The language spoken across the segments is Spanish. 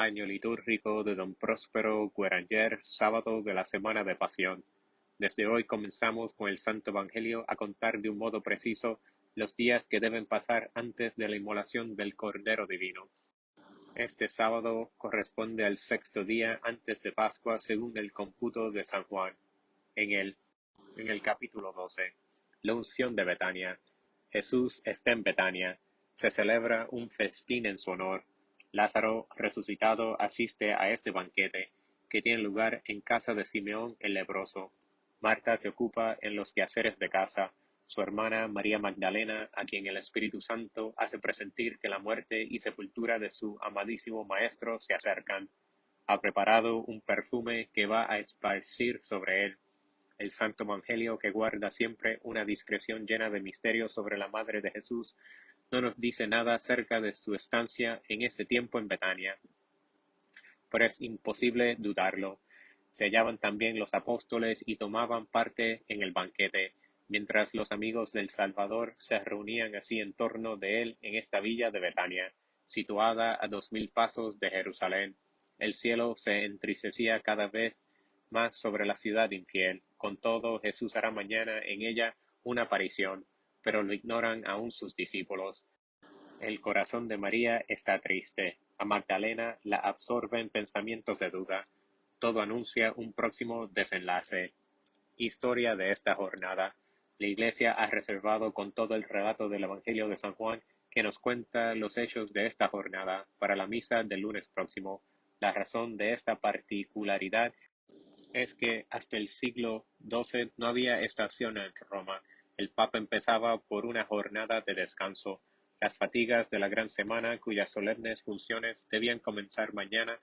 año litúrgico de Don Próspero Guéranger, sábado de la Semana de Pasión. Desde hoy comenzamos con el Santo Evangelio a contar de un modo preciso los días que deben pasar antes de la inmolación del Cordero Divino. Este sábado corresponde al sexto día antes de Pascua según el cómputo de San Juan. En el capítulo 12, la unción de Betania. Jesús está en Betania. Se celebra un festín en su honor. Lázaro, resucitado, asiste a este banquete, que tiene lugar en casa de Simeón el leproso. Marta se ocupa en los quehaceres de casa. Su hermana María Magdalena, a quien el Espíritu Santo hace presentir que la muerte y sepultura de su amadísimo Maestro se acercan, ha preparado un perfume que va a esparcir sobre él. El Santo Evangelio, que guarda siempre una discreción llena de misterios sobre la Madre de Jesús, no nos dice nada acerca de su estancia en ese tiempo en Betania, pero es imposible dudarlo. Se hallaban también los apóstoles y tomaban parte en el banquete, mientras los amigos del Salvador se reunían así en torno de él en esta villa de Betania, situada a 2000 pasos de Jerusalén. El cielo se entristecía cada vez más sobre la ciudad infiel. Con todo, Jesús hará mañana en ella una aparición, pero lo ignoran aún sus discípulos. El corazón de María está triste. A Magdalena la absorben pensamientos de duda. Todo anuncia un próximo desenlace. Historia de esta jornada. La Iglesia ha reservado con todo el relato del Evangelio de San Juan que nos cuenta los hechos de esta jornada para la misa del lunes próximo. La razón de esta particularidad es que hasta el siglo XII no había estación en Roma. El Papa empezaba por una jornada de descanso. Las fatigas de la gran semana, cuyas solemnes funciones debían comenzar mañana,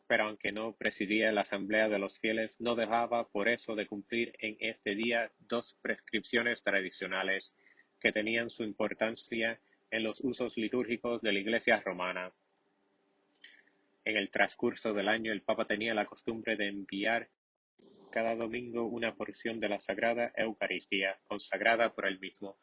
pero aunque no presidía la asamblea de los fieles, no dejaba por eso de cumplir en este día dos prescripciones tradicionales que tenían su importancia en los usos litúrgicos de la Iglesia romana. En el transcurso del año el Papa tenía la costumbre de enviar cada domingo una porción de la Sagrada Eucaristía, consagrada por él mismo,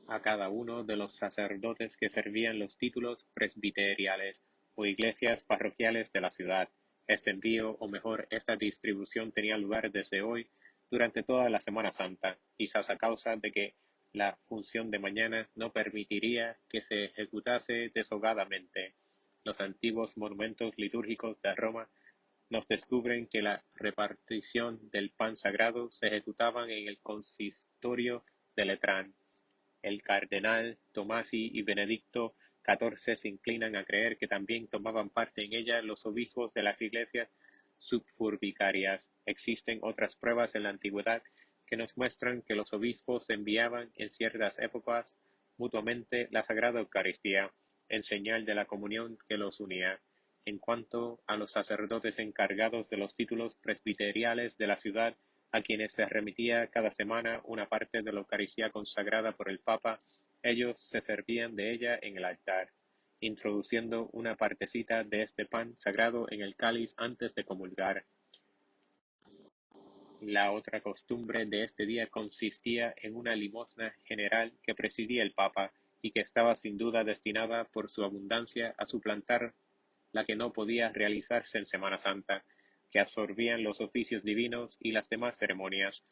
a cada uno de los sacerdotes que servían los títulos presbiteriales o iglesias parroquiales de la ciudad. Este envío, o mejor, esta distribución tenía lugar desde hoy durante toda la Semana Santa, quizás a causa de que la función de mañana no permitiría que se ejecutase deshogadamente. Los antiguos monumentos litúrgicos de Roma nos descubren que la repartición del pan sagrado se ejecutaba en el consistorio de Letrán. El cardenal Tomasi y Benedicto XIV se inclinan a creer que también tomaban parte en ella los obispos de las iglesias subfurbicarias. Existen otras pruebas en la antigüedad que nos muestran que los obispos enviaban en ciertas épocas mutuamente la Sagrada Eucaristía, en señal de la comunión que los unía. En cuanto a los sacerdotes encargados de los títulos presbiteriales de la ciudad, a quienes se remitía cada semana una parte de la Eucaristía consagrada por el Papa, ellos se servían de ella en el altar, introduciendo una partecita de este pan sagrado en el cáliz antes de comulgar. La otra costumbre de este día consistía en una limosna general que presidía el Papa y que estaba sin duda destinada por su abundancia a suplantar la que no podía realizarse en Semana Santa, que absorbían los oficios divinos y las demás ceremonias.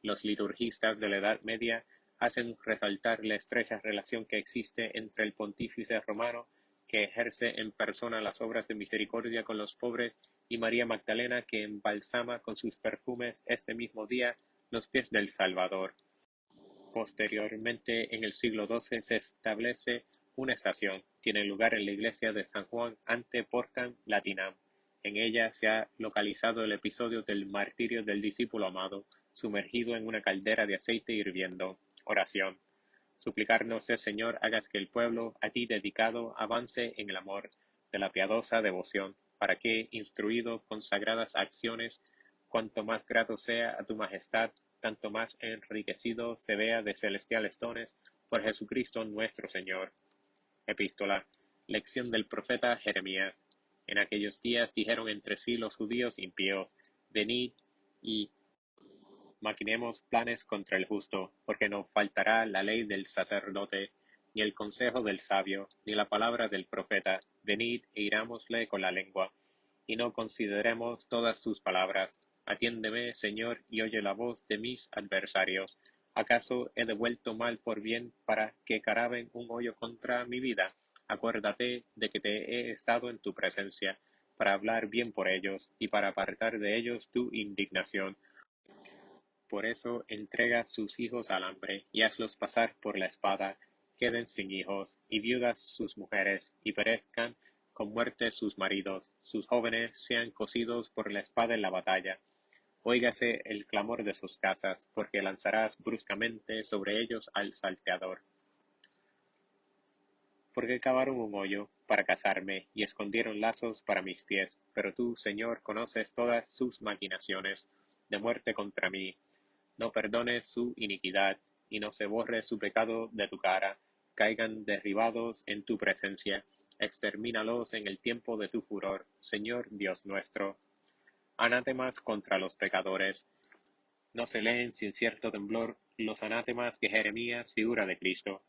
Los liturgistas de la Edad Media hacen resaltar la estrecha relación que existe entre el pontífice romano, que ejerce en persona las obras de misericordia con los pobres, y María Magdalena, que embalsama con sus perfumes este mismo día los pies del Salvador. Posteriormente, en el siglo XII, se establece una estación. Tiene lugar en la iglesia de San Juan ante Portam Latinam. En ella se ha localizado el episodio del martirio del discípulo amado, sumergido en una caldera de aceite hirviendo. Oración. Suplicarnos, Señor, hagas que el pueblo, a ti dedicado, avance en el amor de la piadosa devoción, para que, instruido con sagradas acciones, cuanto más grato sea a tu majestad, tanto más enriquecido se vea de celestiales dones por Jesucristo nuestro Señor. Epístola. Lección del profeta Jeremías. En aquellos días dijeron entre sí los judíos impíos: venid y maquinemos planes contra el justo, porque no faltará la ley del sacerdote, ni el consejo del sabio, ni la palabra del profeta. venid e irámosle con la lengua, y no consideremos todas sus palabras. Atiéndeme, Señor, y oye la voz de mis adversarios. ¿Acaso he devuelto mal por bien para que caraben un hoyo contra mi vida? Acuérdate de que te he estado en tu presencia, para hablar bien por ellos, y para apartar de ellos tu indignación. Por eso entrega sus hijos al hambre, y hazlos pasar por la espada, queden sin hijos, y viudas sus mujeres, y perezcan con muerte sus maridos, sus jóvenes sean cocidos por la espada en la batalla. Óigase el clamor de sus casas, porque lanzarás bruscamente sobre ellos al salteador. Porque cavaron un hoyo para cazarme, y escondieron lazos para mis pies. Pero tú, Señor, conoces todas sus maquinaciones de muerte contra mí. No perdones su iniquidad, y no se borre su pecado de tu cara. Caigan derribados en tu presencia. Extermínalos en el tiempo de tu furor, Señor Dios nuestro. Anátemas contra los pecadores. No se leen sin cierto temblor los anátemas que Jeremías, figura de Cristo,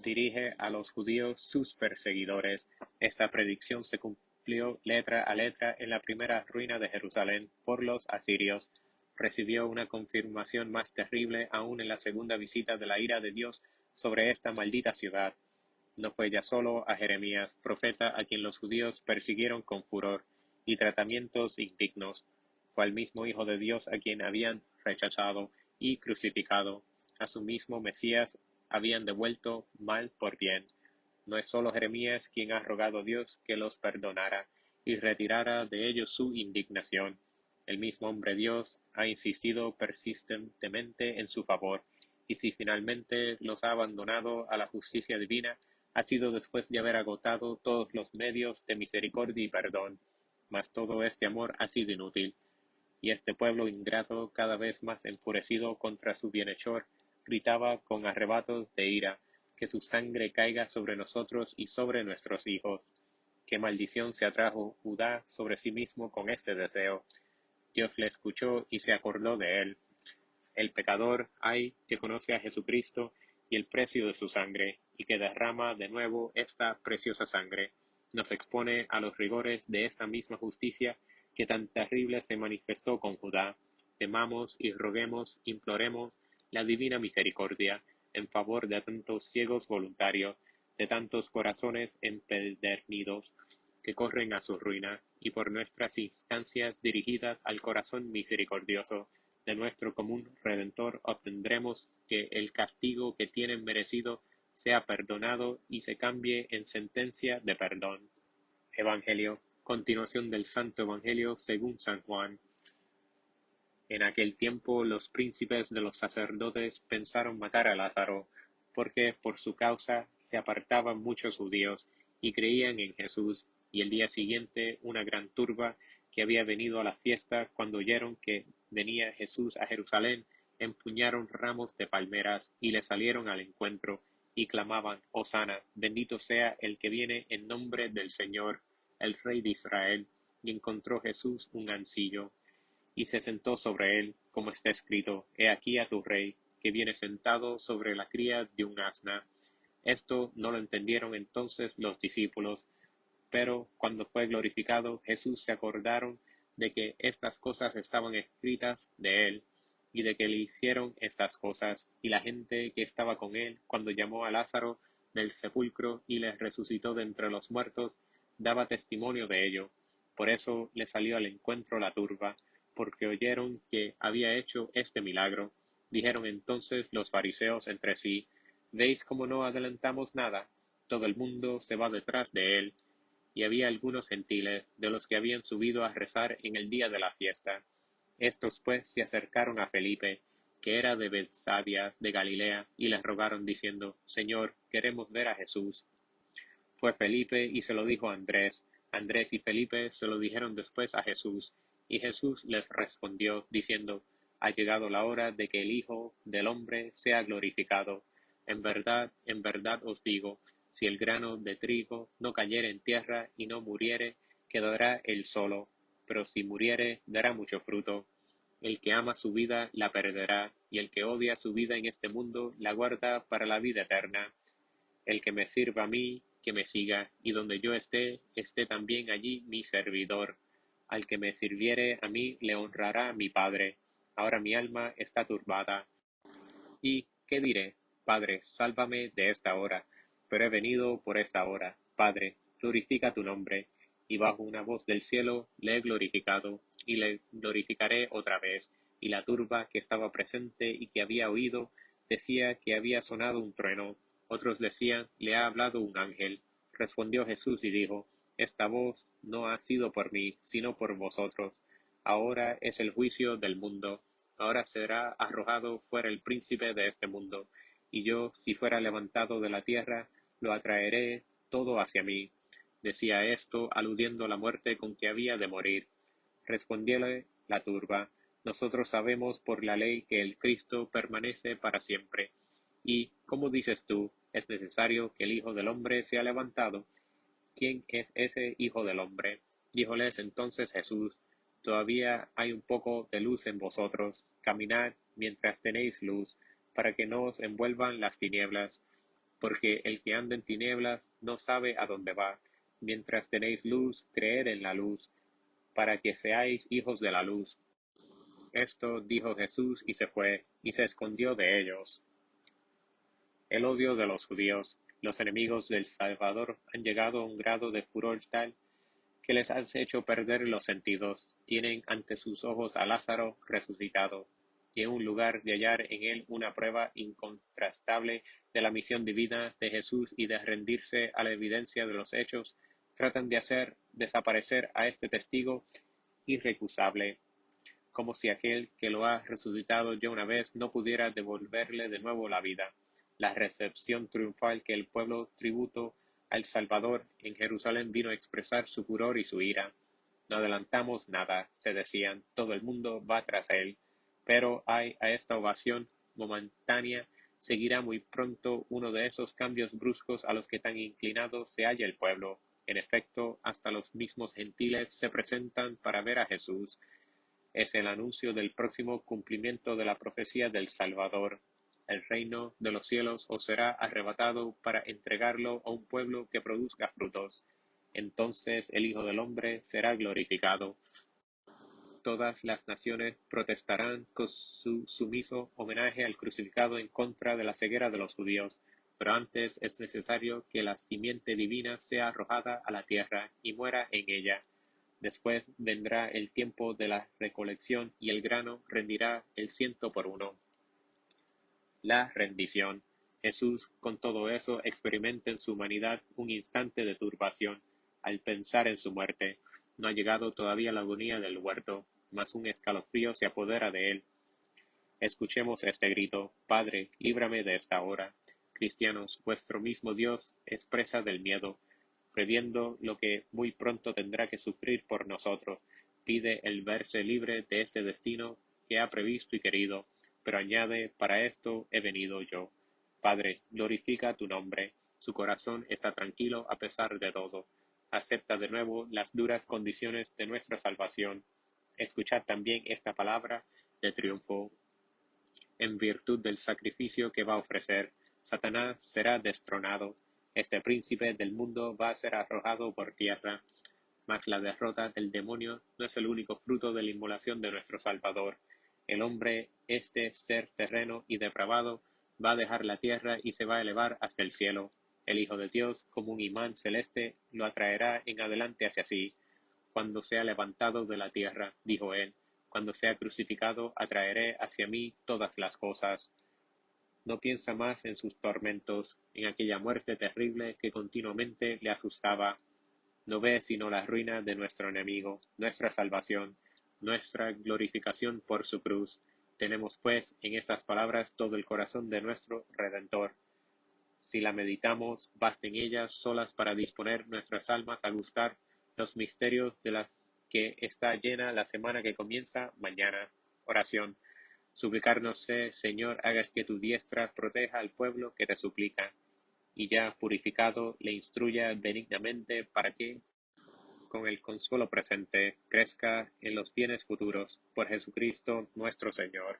dirige a los judíos sus perseguidores. Esta predicción se cumplió letra a letra en la primera ruina de Jerusalén por los asirios. Recibió una confirmación más terrible aún en la segunda visita de la ira de Dios sobre esta maldita ciudad. No fue ya solo a Jeremías, profeta, a quien los judíos persiguieron con furor y tratamientos indignos. Fue al mismo Hijo de Dios a quien habían rechazado y crucificado. A su mismo Mesías habían devuelto mal por bien. No es solo Jeremías quien ha rogado a Dios que los perdonara y retirara de ellos su indignación. El mismo hombre Dios ha insistido persistentemente en su favor, y si finalmente los ha abandonado a la justicia divina, ha sido después de haber agotado todos los medios de misericordia y perdón. Mas todo este amor ha sido inútil, y este pueblo ingrato, cada vez más enfurecido contra su bienhechor, gritaba con arrebatos de ira: que su sangre caiga sobre nosotros y sobre nuestros hijos. Qué maldición se atrajo Judá sobre sí mismo con este deseo. Dios le escuchó y se acordó de él. El pecador hay que conoce a Jesucristo y el precio de su sangre, y que derrama de nuevo esta preciosa sangre, nos expone a los rigores de esta misma justicia que tan terrible se manifestó con Judá. Temamos y roguemos, imploremos la divina misericordia en favor de tantos ciegos voluntarios, de tantos corazones empedernidos que corren a su ruina, y por nuestras instancias dirigidas al corazón misericordioso de nuestro común Redentor obtendremos que el castigo que tienen merecido sea perdonado y se cambie en sentencia de perdón. Evangelio. Continuación del Santo Evangelio según San Juan. En aquel tiempo los príncipes de los sacerdotes pensaron matar a Lázaro, porque por su causa se apartaban muchos judíos y creían en Jesús. Y el día siguiente una gran turba que había venido a la fiesta, cuando oyeron que venía Jesús a Jerusalén, empuñaron ramos de palmeras y le salieron al encuentro y clamaban: Hosana, bendito sea el que viene en nombre del Señor, el Rey de Israel. Y encontró Jesús un ancillo y se sentó sobre él, como está escrito: He aquí a tu rey, que viene sentado sobre la cría de un asna. Esto no lo entendieron entonces los discípulos, pero cuando fue glorificado, Jesús se acordaron de que estas cosas estaban escritas de él, y de que le hicieron estas cosas. Y la gente que estaba con él, cuando llamó a Lázaro del sepulcro y le resucitó de entre los muertos, daba testimonio de ello. Por eso le salió al encuentro la turba, porque oyeron que había hecho este milagro. Dijeron entonces los fariseos entre sí: ¿Veis cómo no adelantamos nada? Todo el mundo se va detrás de él. Y había algunos gentiles, de los que habían subido a rezar en el día de la fiesta. Estos pues se acercaron a Felipe, que era de Bethsaida de Galilea, y le rogaron diciendo: Señor, queremos ver a Jesús. Fue Felipe y se lo dijo a Andrés. Andrés y Felipe se lo dijeron después a Jesús, y Jesús les respondió diciendo: Ha llegado la hora de que el Hijo del hombre sea glorificado. En verdad os digo, si el grano de trigo no cayere en tierra y no muriere, quedará él solo, pero si muriere, dará mucho fruto. El que ama su vida la perderá, y el que odia su vida en este mundo la guarda para la vida eterna. El que me sirva a mí, que me siga, y donde yo esté, esté también allí mi servidor. Al que me sirviere a mí le honrará mi Padre. Ahora mi alma está turbada. ¿Y qué diré? Padre, sálvame de esta hora. Pero he venido por esta hora. Padre, glorifica tu nombre. Y bajo una voz del cielo le he glorificado, y le glorificaré otra vez. Y la turba que estaba presente y que había oído decía que había sonado un trueno. Otros decían, le ha hablado un ángel. Respondió Jesús y dijo, esta voz no ha sido por mí, sino por vosotros. Ahora es el juicio del mundo. Ahora será arrojado fuera el príncipe de este mundo, y yo, si fuera levantado de la tierra, lo atraeré todo hacia mí. Decía esto, aludiendo a la muerte con que había de morir. Respondióle la turba, nosotros sabemos por la ley que el Cristo permanece para siempre. ¿Y cómo dices tú, es necesario que el Hijo del Hombre sea levantado? ¿Quién es ese Hijo del hombre? Díjoles entonces Jesús, todavía hay un poco de luz en vosotros, caminad mientras tenéis luz, para que no os envuelvan las tinieblas, porque el que anda en tinieblas no sabe a dónde va. Mientras tenéis luz, creed en la luz, para que seáis hijos de la luz. Esto dijo Jesús y se fue, y se escondió de ellos. El odio de los judíos. Los enemigos del Salvador han llegado a un grado de furor tal que les has hecho perder los sentidos. Tienen ante sus ojos a Lázaro resucitado, y en un lugar de hallar en él una prueba incontrastable de la misión divina de Jesús y de rendirse a la evidencia de los hechos, tratan de hacer desaparecer a este testigo irrecusable, como si aquel que lo ha resucitado ya una vez no pudiera devolverle de nuevo la vida. La recepción triunfal que el pueblo tributo al Salvador en Jerusalén vino a expresar su furor y su ira. No adelantamos nada, se decían, todo el mundo va tras él. Pero a esta ovación momentánea seguirá muy pronto uno de esos cambios bruscos a los que tan inclinado se halla el pueblo. En efecto, hasta los mismos gentiles se presentan para ver a Jesús. Es el anuncio del próximo cumplimiento de la profecía del Salvador. El reino de los cielos os será arrebatado para entregarlo a un pueblo que produzca frutos. Entonces el Hijo del Hombre será glorificado. Todas las naciones protestarán con su sumiso homenaje al crucificado en contra de la ceguera de los judíos. Pero antes es necesario que la simiente divina sea arrojada a la tierra y muera en ella. Después vendrá el tiempo de la recolección y el grano rendirá el 100 por 1. La rendición. Jesús, con todo eso, experimenta en su humanidad un instante de turbación al pensar en su muerte. No ha llegado todavía la agonía del huerto, mas un escalofrío se apodera de él. Escuchemos este grito: Padre, líbrame de esta hora. Cristianos, vuestro mismo Dios es presa del miedo, previendo lo que muy pronto tendrá que sufrir por nosotros. Pide el verse libre de este destino que ha previsto y querido, pero añade, para esto he venido yo. Padre, glorifica tu nombre. Su corazón está tranquilo a pesar de todo. Acepta de nuevo las duras condiciones de nuestra salvación. Escuchad también esta palabra de triunfo. En virtud del sacrificio que va a ofrecer, Satanás será destronado. Este príncipe del mundo va a ser arrojado por tierra. Mas la derrota del demonio no es el único fruto de la inmolación de nuestro Salvador. El hombre, este ser terreno y depravado, va a dejar la tierra y se va a elevar hasta el cielo. El Hijo de Dios, como un imán celeste, lo atraerá en adelante hacia sí. Cuando sea levantado de la tierra, dijo él, cuando sea crucificado, atraeré hacia mí todas las cosas. No piensa más en sus tormentos, en aquella muerte terrible que continuamente le asustaba. No ve sino la ruina de nuestro enemigo, nuestra salvación, nuestra glorificación por su cruz. Tenemos pues en estas palabras todo el corazón de nuestro Redentor. Si la meditamos, basten ellas solas para disponer nuestras almas a gustar los misterios de las que está llena la semana que comienza mañana. Oración. Suplicarnos sé, Señor, hagas que tu diestra proteja al pueblo que te suplica, y ya purificado le instruya benignamente para que, con el consuelo presente, crezca en los bienes futuros. Por Jesucristo nuestro Señor.